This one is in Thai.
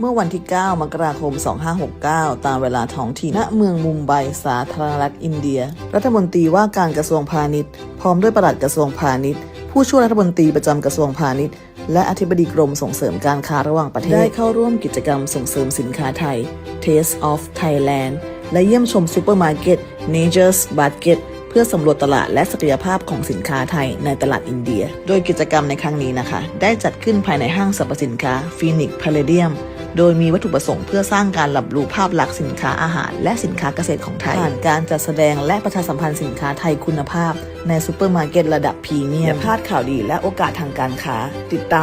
เมื่อวันที่ 9 มกราคม 2569 ตามเวลาท้องถิ่นณเมืองมุมไบสาธารณรัฐอินเดียรัฐมนตรีว่าการกระทรวงพาณิชย์พร้อมด้วยปลัดกระทรวงพาณิชย์ผู้ช่วยรัฐมนตรีประจำกระทรวงพาณิชย์และอธิบดีกรมส่งเสริมการค้าระหว่างประเทศได้เข้าร่วมกิจกรรมส่งเสริมสินค้าไทย Taste of Thailand และเยี่ยมชมซูเปอร์มาร์เก็ต Nature's Basket เพื่อสำรวจตลาดและศักยภาพของสินค้าไทยในตลาดอินเดียโดยกิจกรรมในครั้งนี้นะคะได้จัดขึ้นภายในห้างสรรพสินค้า Phoenix Palladium โดยมีวัตถุประสงค์เพื่อสร้างการรับรู้ภาพลักษณ์สินค้าอาหารและสินค้าเกษตรของไทยผ่านการจัดแสดงและประชาสัมพันธ์สินค้าไทยคุณภาพในซูเปอร์มาร์เก็ตระดับพรีเมียมอย่าพลาดข่าวดีและโอกาสทางการค้าติดตาม